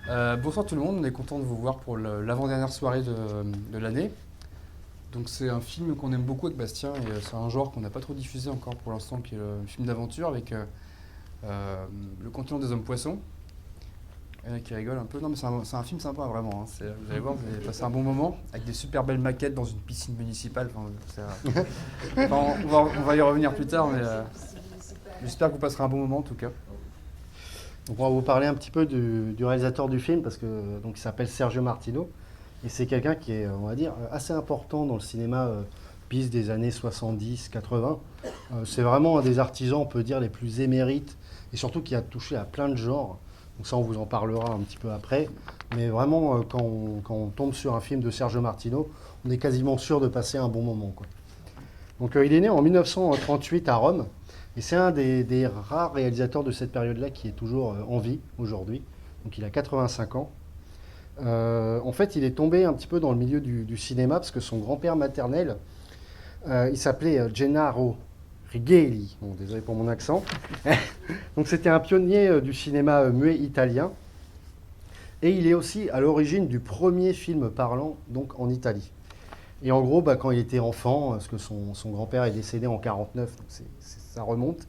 Bonsoir tout le monde, on est content de vous voir pour l'avant-dernière soirée de l'année. Donc c'est un film qu'on aime beaucoup avec Bastien et c'est un genre qu'on n'a pas trop diffusé encore pour l'instant qui est le film d'aventure avec le continent des hommes poissons. Il y en a qui rigolent un peu. Non mais c'est un film sympa vraiment, hein. Vous allez voir, vous allez passer un bon moment avec des super belles maquettes dans une piscine municipale. On va y revenir plus tard mais j'espère que vous passerez un bon moment en tout cas. Donc on va vous parler un petit peu du réalisateur du film parce que donc il s'appelle Sergio Martino et c'est quelqu'un qui est, on va dire, assez important dans le cinéma bis des années 70-80. C'est vraiment un des artisans, on peut dire, les plus émérites et surtout qui a touché à plein de genres. Donc ça, on vous en parlera un petit peu après. Mais vraiment, quand on tombe sur un film de Sergio Martino, on est quasiment sûr de passer un bon moment, quoi. Donc il est né en 1938 à Rome. Et c'est un des rares réalisateurs de cette période-là qui est toujours en vie aujourd'hui. Donc il a 85 ans. En fait, il est tombé un petit peu dans le milieu du cinéma parce que son grand-père maternel, il s'appelait Gennaro Righelli. Bon, désolé pour mon accent. Donc c'était un pionnier du cinéma muet italien. Et il est aussi à l'origine du premier film parlant donc en Italie. Et en gros, quand il était enfant, parce que son grand-père est décédé en 49, donc ça remonte,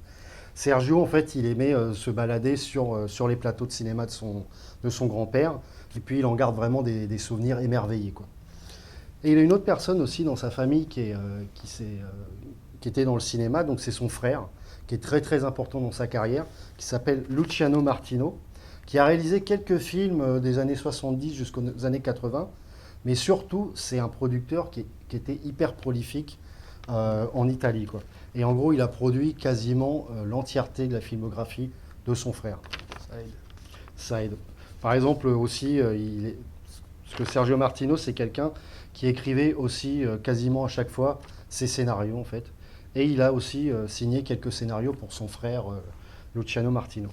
Sergio, en fait, il aimait se balader sur les plateaux de cinéma de son grand-père, et puis il en garde vraiment des souvenirs émerveillés, quoi. Et il a une autre personne aussi dans sa famille qui était dans le cinéma, donc c'est son frère, qui est très très important dans sa carrière, qui s'appelle Luciano Martino, qui a réalisé quelques films des années 70 jusqu'aux années 80, mais surtout, c'est un producteur qui était hyper prolifique en Italie, quoi. Et en gros, il a produit quasiment l'entièreté de la filmographie de son frère. Ça aide. Ça aide. Par exemple, aussi, parce que Sergio Martino, c'est quelqu'un qui écrivait aussi quasiment à chaque fois ses scénarios, en fait. Et il a aussi signé quelques scénarios pour son frère Luciano Martino.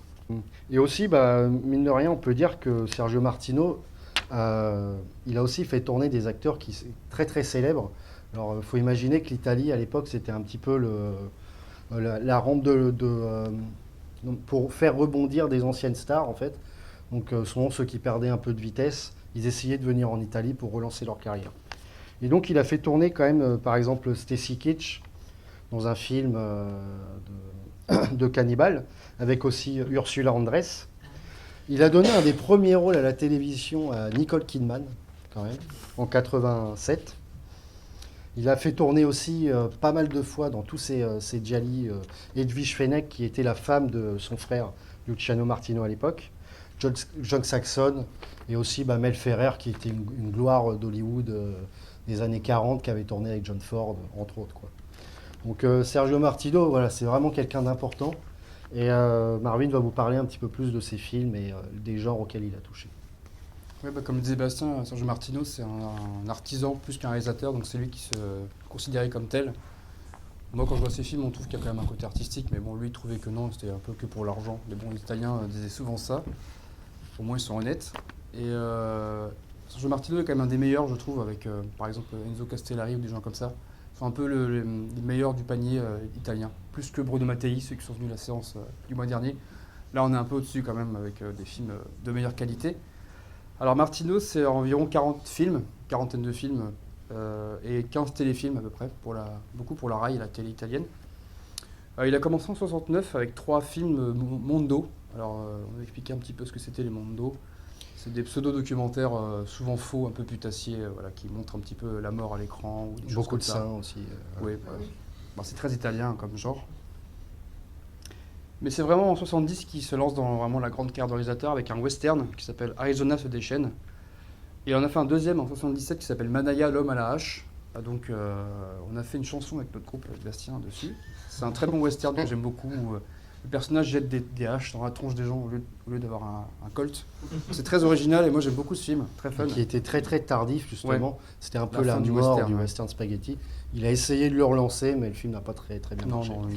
Et aussi, mine de rien, on peut dire que Sergio Martino, il a aussi fait tourner des acteurs très très célèbres. Alors, il faut imaginer que l'Italie, à l'époque, c'était un petit peu la rampe pour faire rebondir des anciennes stars, en fait. Donc, souvent, ceux qui perdaient un peu de vitesse, ils essayaient de venir en Italie pour relancer leur carrière. Et donc, il a fait tourner quand même, par exemple, Stacy Keach dans un film de cannibale, avec aussi Ursula Andress. Il a donné un des premiers rôles à la télévision à Nicole Kidman, quand même, en 87. Il a fait tourner aussi pas mal de fois dans tous ses gialli Edwige Fenech, qui était la femme de son frère Luciano Martino à l'époque, John Saxon, et aussi Mel Ferrer, qui était une gloire d'Hollywood des années 40, qui avait tourné avec John Ford, entre autres, quoi. Donc Sergio Martino, voilà, c'est vraiment quelqu'un d'important. Et Marvin va vous parler un petit peu plus de ses films et des genres auxquels il a touché. Ouais, comme le disait Bastien, Sergio Martino c'est un artisan plus qu'un réalisateur, donc c'est lui qui se considérait comme tel. Moi, quand je vois ces films, on trouve qu'il y a quand même un côté artistique, mais bon, lui, il trouvait que non, c'était un peu que pour l'argent. Les bons Italiens disaient souvent ça. Au moins, ils sont honnêtes. Et Sergio Martino est quand même un des meilleurs, je trouve, avec par exemple Enzo Castellari ou des gens comme ça. C'est un peu les meilleurs du panier italien. Plus que Bruno Mattei, ceux qui sont venus à la séance du mois dernier. Là, on est un peu au-dessus quand même, avec des films de meilleure qualité. Alors, Martino, c'est environ 40 films, quarantaine de films, et 15 téléfilms à peu près, beaucoup pour la RAI, la télé italienne. Il a commencé en 69 avec 3 films Mondo. Alors, on va expliquer un petit peu ce que c'était les Mondo. C'est des pseudo-documentaires souvent faux, un peu putassiers, voilà, qui montrent un petit peu la mort à l'écran ou des choses Beaucoup comme de ça. seins aussi. Oui, c'est très italien comme genre. Mais c'est vraiment en 70 qu'il se lance dans vraiment la grande carrière de réalisateur avec un western qui s'appelle Arizona se déchaîne. Et on a fait un deuxième en 77 qui s'appelle Manaya, l'homme à la hache. Ah, donc on a fait une chanson avec notre groupe, avec Bastien, dessus. C'est un très bon western que j'aime beaucoup, où le personnage jette des haches dans la tronche des gens au lieu d'avoir un colt. C'est très original et moi j'aime beaucoup ce film, très fun. Qui était très très tardif justement. Ouais. C'était un peu La la fin du mort western, du ouais. western spaghetti. Il a essayé de le relancer, mais le film n'a pas très très bien Non, marché. non,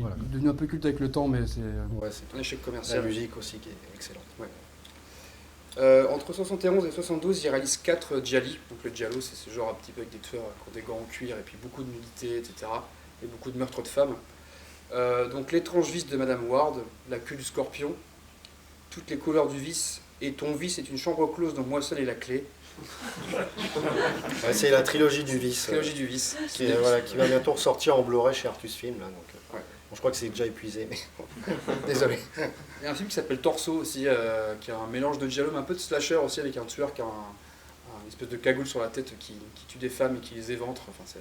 Voilà. il est devenu un peu culte avec le temps, mais c'est Ouais, c'est un échec la commercial. musique aussi qui est excellente. Ouais. Entre 71 et 72, il réalise 4 gialli. Donc le giallo, c'est ce genre un petit peu avec des tueurs qui ont des gants en cuir et puis beaucoup de nudité, etc. Et beaucoup de meurtres de femmes. Donc l'étrange vice de Madame Ward, la queue du scorpion, toutes les couleurs du vice et ton vice est une chambre close dont moi seul ai la clé. Ouais, c'est la trilogie du vice. Trilogie du vice. Qui va bientôt ressortir en Blu-ray chez Artus Film. Là, donc, Ouais. bon, je crois que c'est déjà épuisé, mais désolé. Il y a un film qui s'appelle Torso aussi, qui a un mélange de giallo, mais un peu de slasher aussi, avec un tueur qui a une espèce de cagoule sur la tête qui tue des femmes et qui les éventre. Enfin, c'est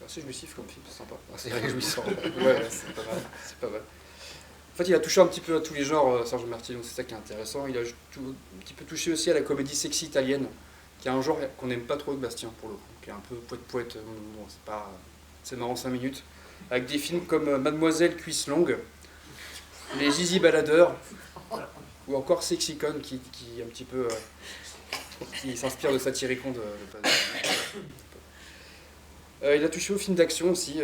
assez jouissif comme film, c'est sympa. C'est réjouissant. Ouais, c'est pas mal. C'est pas mal. En fait, il a touché un petit peu à tous les genres, Sergio Martino, c'est ça qui est intéressant. Il a un petit peu touché aussi à la comédie sexy italienne, qui est un genre qu'on n'aime pas trop avec Bastien, pour le coup, qui est un peu poète-poète, bon, c'est marrant 5 minutes, avec des films comme Mademoiselle Cuisse Longue, Les Zizi Baladeurs, ou encore Sexy Con, qui un petit peu... qui s'inspire de Satyricon de il a touché au film d'action aussi,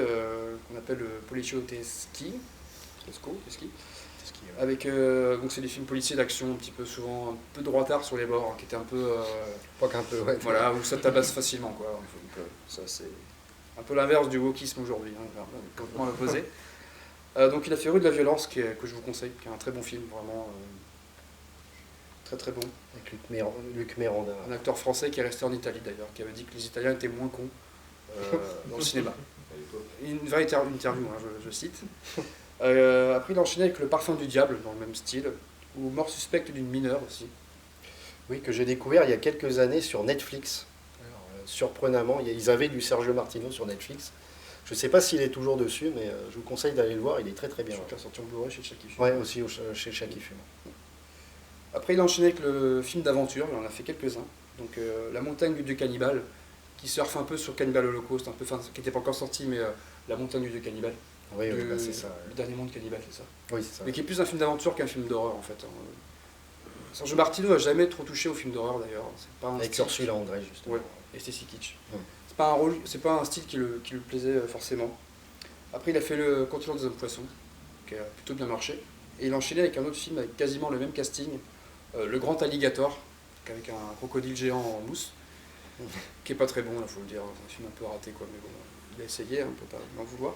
qu'on appelle le Poliziotteschi. Avec, donc c'est des films policiers d'action, un petit peu souvent un peu droitard sur les bords, hein, qui étaient un peu... Pas qu'un peu, ouais. Voilà, où ça tabasse facilement, quoi. Donc, ça, c'est un peu l'inverse du wokisme aujourd'hui, hein, complètement l'opposé. Donc il a fait Rue de la Violence, que je vous conseille, qui est un très bon film, vraiment très très bon. Avec Luc Méranda. Un acteur français qui est resté en Italie d'ailleurs, qui avait dit que les Italiens étaient moins cons dans le cinéma. Une vraie interview, hein, je cite. Après il a enchaîné avec Le Parfum du Diable, dans le même style, ou Mort suspecte d'une mineure aussi. Oui, que j'ai découvert il y a quelques années sur Netflix. Alors, surprenamment, ils avaient du Sergio Martino sur Netflix. Je ne sais pas s'il est toujours dessus, mais je vous conseille d'aller le voir, il est très très bien. Je crois qu'il est sorti en Blu-ray chez Chucky Film. Ouais, aussi chez Chucky Film. Après il a enchaîné avec le film d'aventure, il en a fait quelques-uns. Donc La montagne du dieu cannibale, qui surfe un peu sur Cannibal Holocaust, un peu, qui n'était pas encore sorti, mais La montagne du dieu cannibale. Oui, bah, c'est ça. Le dernier monde cannibale, c'est ça. Oui, c'est ça. Mais qui est plus un film d'aventure qu'un film d'horreur en fait. Sergio Martino n'a jamais trop touché au film d'horreur d'ailleurs. Avec Ursula André justement. Ouais, et Stacy Kitsch. C'est pas un style qui lui plaisait forcément. Après il a fait Le Continent des hommes poissons, qui a plutôt bien marché. Et il a enchaîné avec un autre film avec quasiment le même casting, Le Grand Alligator, avec un crocodile géant en mousse, qui est pas très bon, il faut le dire. C'est un film un peu raté quoi, mais bon, il a essayé, on peut pas m'en vouloir.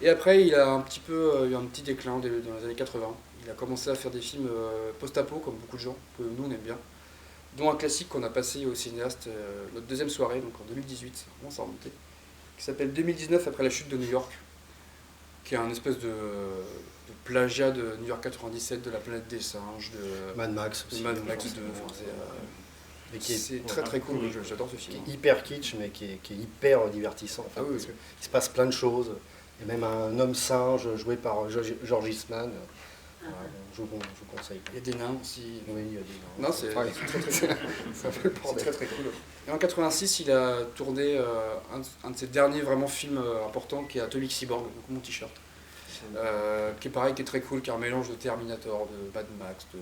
Et après, il a un petit peu eu un petit déclin dans les années 80. Il a commencé à faire des films post-apo, comme beaucoup de gens, que nous on aime bien, dont un classique qu'on a passé au cinéaste notre deuxième soirée, donc en 2018, ça commence à remonter, qui s'appelle 2019 après la chute de New York, qui est un espèce de plagiat de New York 97, de La planète des singes, de Mad Max aussi. Mad Max 2, c'est très très cool, j'adore ce film. Qui est hyper kitsch, mais qui est hyper divertissant. En fait, parce que il se passe plein de choses. Il y a même un homme singe joué par George Eastman. Voilà, je vous conseille. Il y a des nains aussi. Oui, il y a des nains. Non, c'est très très cool. Et en 86, il a tourné un de ses derniers vraiment films importants, qui est Atomic Cyborg, donc mon t-shirt. Qui est pareil, qui est très cool, qui est un mélange de Terminator, de Mad Max, de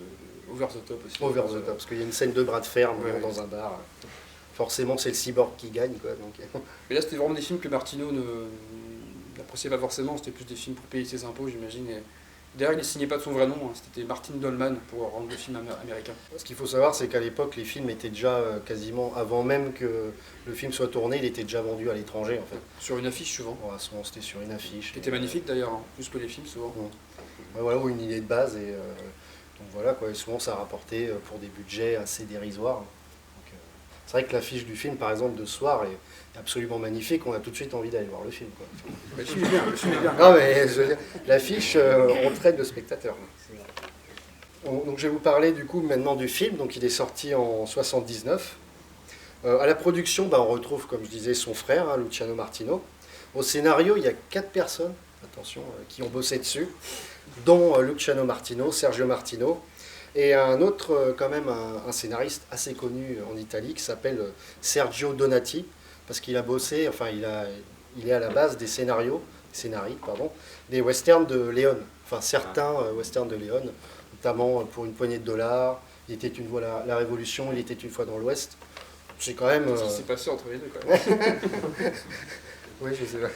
Over the Top aussi. Over the Top, parce qu'il y a une scène de bras de fer dans un bar. Forcément, c'est le cyborg qui gagne, quoi. Donc. Mais là, c'était vraiment des films que Martino n'appréciait pas forcément, c'était plus des films pour payer ses impôts, j'imagine. Et d'ailleurs, il ne signait pas de son vrai nom, hein. C'était Martin Dolman pour rendre le film américain. Ce qu'il faut savoir, c'est qu'à l'époque, les films étaient déjà quasiment, avant même que le film soit tourné, il était déjà vendu à l'étranger, en fait. Sur une affiche, souvent. Ouais, souvent, c'était sur une affiche. Qui était magnifique d'ailleurs, hein, plus que les films, souvent. Ouais, voilà, ou une idée de base, et donc voilà, quoi. Et souvent, ça rapportait pour des budgets assez dérisoires. C'est vrai que l'affiche du film, par exemple, de ce soir, est absolument magnifique. On a tout de suite envie d'aller voir le film, quoi. Le film est bien, le film est bien. Non, mais je veux dire, l'affiche entraîne le spectateur. Donc, je vais vous parler du coup maintenant du film. Donc, il est sorti en 79. À la production, on retrouve, comme je disais, son frère, hein, Luciano Martino. Au scénario, il y a 4 personnes, attention, qui ont bossé dessus, dont Luciano Martino, Sergio Martino, et un autre, quand même, un scénariste assez connu en Italie qui s'appelle Sergio Donati, parce qu'il a bossé, enfin, il est à la base des scénarii, des westerns de Leone, enfin, certains westerns de Leone, notamment Pour une poignée de dollars, Il était une fois la Révolution, Il était une fois dans l'Ouest. C'est quand même. Ce qui s'est passé entre les deux, quand même. Oui, je sais pas.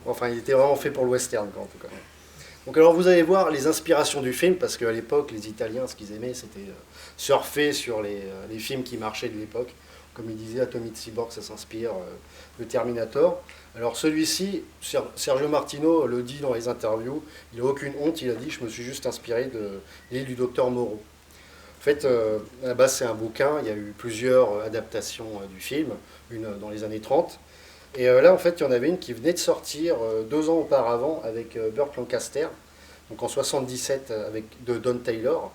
Enfin, il était vraiment fait pour le western, quoi, en tout cas. Donc alors vous allez voir les inspirations du film, parce qu'à l'époque, les Italiens, ce qu'ils aimaient, c'était surfer sur les films qui marchaient de l'époque. Comme il disait, Atomic Cyborg, ça s'inspire de Terminator. Alors celui-ci, Sergio Martino le dit dans les interviews, il n'a aucune honte, il a dit « je me suis juste inspiré de l'île du docteur Moreau ». En fait, à la base c'est un bouquin, il y a eu plusieurs adaptations du film, une dans les années 30. Et là en fait il y en avait une qui venait de sortir 2 ans auparavant avec Burt Lancaster, donc en 77 avec de Don Taylor.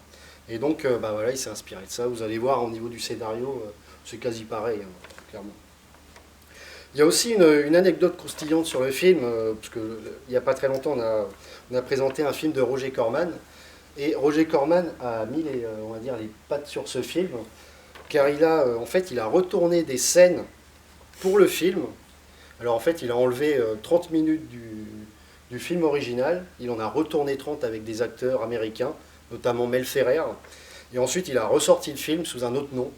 Et donc voilà, il s'est inspiré de ça, vous allez voir au niveau du scénario, c'est quasi pareil, hein, clairement. Il y a aussi une anecdote croustillante sur le film, parce qu'il n'y a pas très longtemps, on a présenté un film de Roger Corman, et Roger Corman a mis on va dire, les pattes sur ce film, car en fait, il a retourné des scènes pour le film. Alors en fait, il a enlevé 30 minutes du film original, il en a retourné 30 avec des acteurs américains, notamment Mel Ferrer, et ensuite il a ressorti le film sous un autre nom,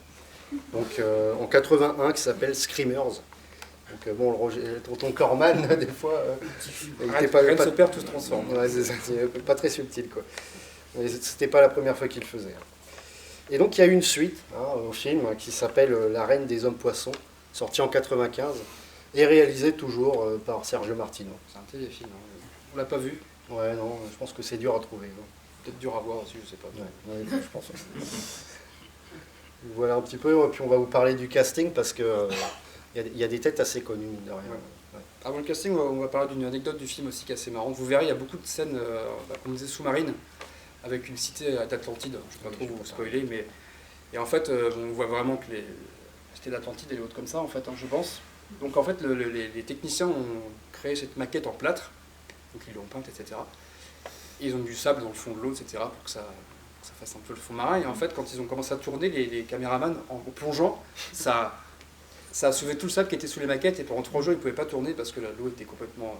donc en 81, qui s'appelle Screamers. Donc bon, tonton Corman, des fois, il Rien ne se perd, tout se transforme. Ouais, c'est pas très subtil, quoi. Mais c'était pas la première fois qu'il le faisait. Et donc il y a eu une suite au film qui s'appelle La Reine des Hommes Poissons, sorti en 95, et réalisé toujours par Sergio Martino. C'est un téléfilm, hein. On l'a pas vu. Ouais, non, je pense que c'est dur à trouver. Peut-être dur à voir aussi, je sais pas. Ouais, je pense aussi. Voilà un petit peu, et puis on va vous parler du casting parce que il y a des têtes assez connues, mine de rien. Ouais. Avant le casting, on va parler d'une anecdote du film aussi qui est assez marrante. Vous verrez, il y a beaucoup de scènes, comme on disait, sous-marines, avec une cité d'Atlantide. Je ne vais pas trop vous spoiler, mais. Et en fait, on voit vraiment que la cité d'Atlantide, elle est haute comme ça, en fait, hein, je pense. Donc en fait, les techniciens ont créé cette maquette en plâtre, donc ils l'ont peinte, etc. Et ils ont du sable dans le fond de l'eau, etc., pour que ça fasse un peu le fond marin. Et en fait, quand ils ont commencé à tourner, les caméramans, en plongeant, ça a soulevé tout le sable qui était sous les maquettes, et pendant 3 jours, ils ne pouvaient pas tourner parce que l'eau était complètement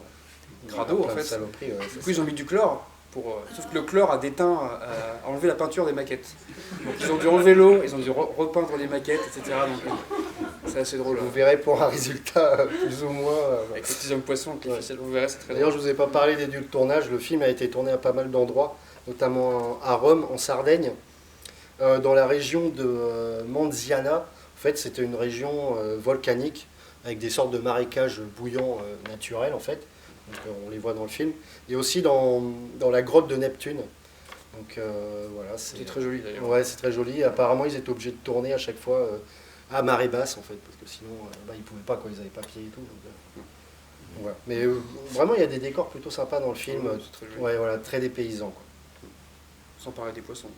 crado, en fait. Saloperie, Du coup, ils ont mis du chlore. Sauf que le chlore a enlevé la peinture des maquettes. Donc ils ont dû enlever l'eau, ils ont dû repeindre les maquettes, etc. Donc c'est assez drôle. Vous verrez pour un résultat plus ou moins. Avec les petits hommes poissons, avec les ficelles, vous verrez, c'est très drôle. D'ailleurs, je ne vous ai pas parlé des lieux de tournage. Le film a été tourné à pas mal d'endroits, notamment à Rome, en Sardaigne, dans la région de Manziana. En fait, c'était une région volcanique avec des sortes de marécages bouillants naturels, en fait. Donc, on les voit dans le film. Et aussi dans la grotte de Neptune. Donc voilà, c'est très joli d'ailleurs. Ouais, c'est très joli. Apparemment, ils étaient obligés de tourner à chaque fois à marée basse, en fait, parce que sinon, ils ne pouvaient pas, quoi, ils n'avaient pas pied et tout. Donc, voilà. Mais vraiment, il y a des décors plutôt sympas dans le film. C'est très joli. Ouais, voilà, très dépaysants, quoi. Sans parler des poissons.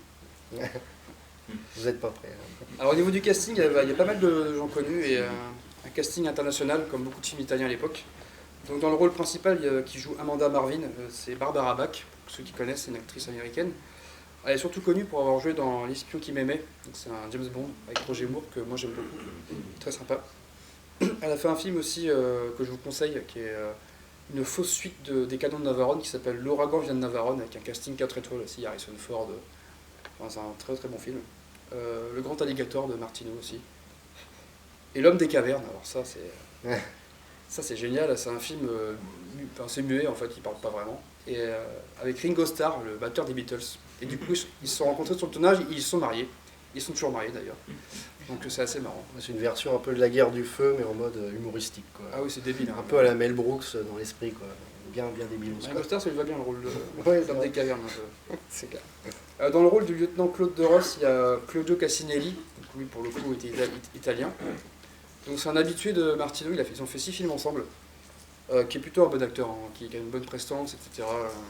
Vous n'êtes pas prêts. Hein. Alors au niveau du casting, il y a pas mal de gens connus et un casting international, comme beaucoup de films italiens à l'époque. Donc dans le rôle principal, qui joue Amanda Marvin, c'est Barbara Bach, pour ceux qui connaissent, c'est une actrice américaine. Elle est surtout connue pour avoir joué dans L'espion qui m'aimait, c'est un James Bond avec Roger Moore que moi j'aime beaucoup, très sympa. Elle a fait un film aussi que je vous conseille, qui est une fausse suite des Canons de Navarone qui s'appelle L'Ouragan vient de Navarone, avec un casting 4 étoiles aussi, Harrison Ford. Enfin, c'est un très très bon film. Le Grand Alligator de Martino aussi. Et L'Homme des Cavernes, alors ça c'est génial, c'est un film, c'est muet en fait, il parle pas vraiment. Et avec Ringo Starr, le batteur des Beatles. Et du coup, ils se sont rencontrés sur le tournage, ils se sont mariés. Ils sont toujours mariés d'ailleurs. Donc c'est assez marrant. C'est une version un peu de La Guerre du Feu, mais en mode humoristique, quoi. Ah oui, c'est débile. Hein. Un peu à la Mel Brooks dans l'esprit, quoi. Bien débile. Ringo Starr, ça lui va bien le rôle de Ouais, L'Homme des Cavernes. Un peu. c'est clair. Dans le rôle du lieutenant Claude de Ross, il y a Claudio Cassinelli. Donc lui, pour le coup, était italien. Donc c'est un habitué de Martino, ils ont fait 6 films ensemble. Qui est plutôt un bon acteur, hein, qui a une bonne prestance, etc.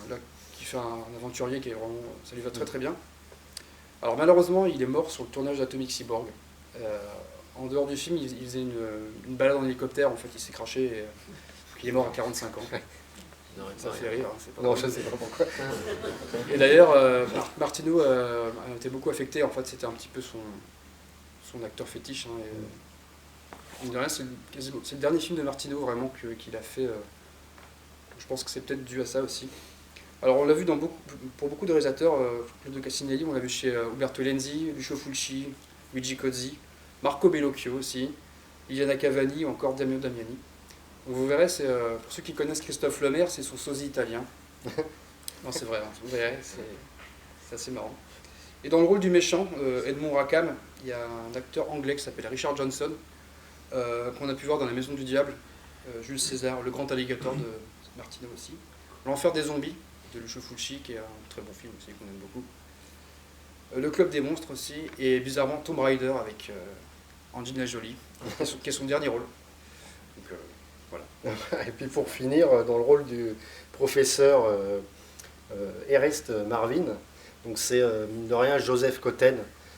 Là, qui fait un aventurier qui est vraiment. Ça lui va très très bien. Alors malheureusement, il est mort sur le tournage d'Atomic Cyborg. En dehors du film, il faisait une balade en hélicoptère, en fait, il s'est craché et il est mort à 45 ans. Ça fait rire, hein, c'est pas Non, drôle. je sais pas pourquoi. Et d'ailleurs, Martino a été beaucoup affecté, en fait, c'était un petit peu son acteur fétiche. Hein, c'est le dernier film de Martino vraiment qu'il a fait. Je pense que c'est peut-être dû à ça aussi. Alors on l'a vu pour beaucoup de réalisateurs, Claudio Cassinelli, on l'a vu chez Umberto Lenzi, Lucio Fulci, Luigi Cozzi, Marco Bellocchio aussi, Liliana Cavani ou encore Damio Damiani. Donc vous verrez, pour ceux qui connaissent Christophe Lemaire, c'est son sosie italien. Non, c'est vrai, hein. C'est assez marrant. Et dans le rôle du méchant, Edmond Rackham, il y a un acteur anglais qui s'appelle Richard Johnson, qu'on a pu voir dans La Maison du Diable, Jules César, Le Grand Alligator de Martino aussi, L'Enfer des Zombies de Lucio Fulci, qui est un très bon film aussi qu'on aime beaucoup, Le Club des Monstres aussi, et bizarrement Tomb Raider avec Angelina Jolie, qui est son dernier rôle. Donc voilà. Et puis pour finir, dans le rôle du professeur Ernest Marvin, donc c'est mine de rien Joseph Cotten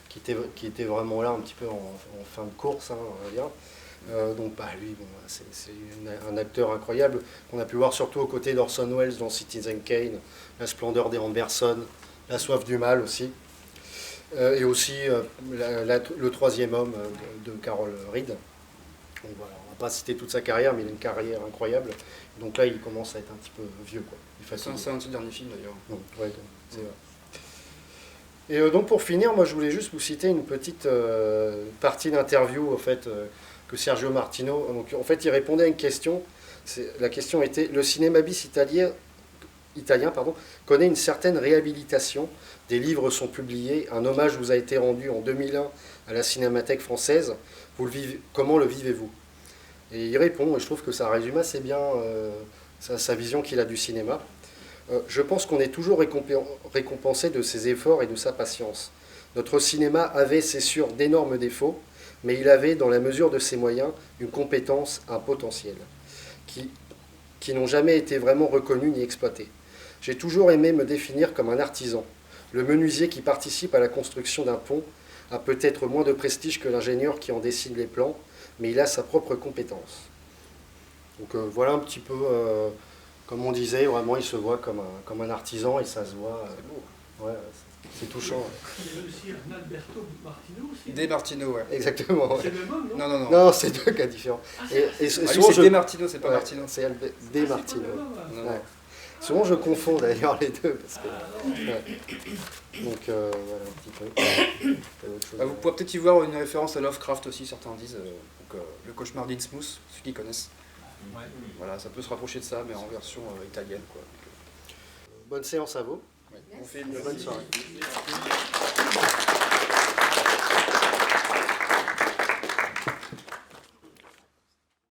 qui était vraiment là un petit peu en fin de course, hein, on va dire. Donc bah, lui, bon, c'est un acteur incroyable qu'on a pu voir surtout aux côtés d'Orson Welles dans Citizen Kane, La Splendeur des Anderson, La Soif du Mal aussi. Et aussi Le Troisième Homme de Carol Reed. Donc voilà, on va pas citer toute sa carrière, mais il a une carrière incroyable. Donc là, il commence à être un petit peu vieux, quoi. C'est un de ses derniers films d'ailleurs. Ouais, c'est vrai. Et donc pour finir, moi je voulais juste vous citer une petite partie d'interview en fait, que Sergio Martino. Donc, en fait, il répondait à une question. La question était: le cinéma bis italien connaît une certaine réhabilitation. Des livres sont publiés. Un hommage vous a été rendu en 2001 à la Cinémathèque française. Comment le vivez-vous? Et il répond, et je trouve que ça résume assez bien sa vision qu'il a du cinéma. Je pense qu'on est toujours récompensé de ses efforts et de sa patience. Notre cinéma avait, c'est sûr, d'énormes défauts, mais il avait, dans la mesure de ses moyens, une compétence, un potentiel, qui n'ont jamais été vraiment reconnus ni exploités. J'ai toujours aimé me définir comme un artisan. Le menuisier qui participe à la construction d'un pont a peut-être moins de prestige que l'ingénieur qui en dessine les plans, mais il a sa propre compétence. Donc voilà un petit peu, comme on disait, vraiment il se voit comme un artisan et ça se voit. C'est beau. Ouais, c'est touchant. Il y a aussi un Alberto Martino aussi. Des Martino, ouais. Exactement. Ouais. C'est le même homme, non? Non. Non, c'est deux cas différents. Ah, Et Ah, lui, souvent, c'est Des Martino, c'est pas ouais, Martino. c'est Des c'est pas Martino. le même homme. Non. Ouais. Souvent je confonds d'ailleurs les deux. Parce que, ouais. Donc voilà un petit peu. Autre chose. Vous pouvez peut-être y voir une référence à Lovecraft aussi, certains disent. Le cauchemar d'Innsmouth, ceux qui connaissent. Ouais. Voilà, ça peut se rapprocher de ça, mais en version italienne, quoi. Bonne séance à vous. Ouais. On fait une Bonne soirée.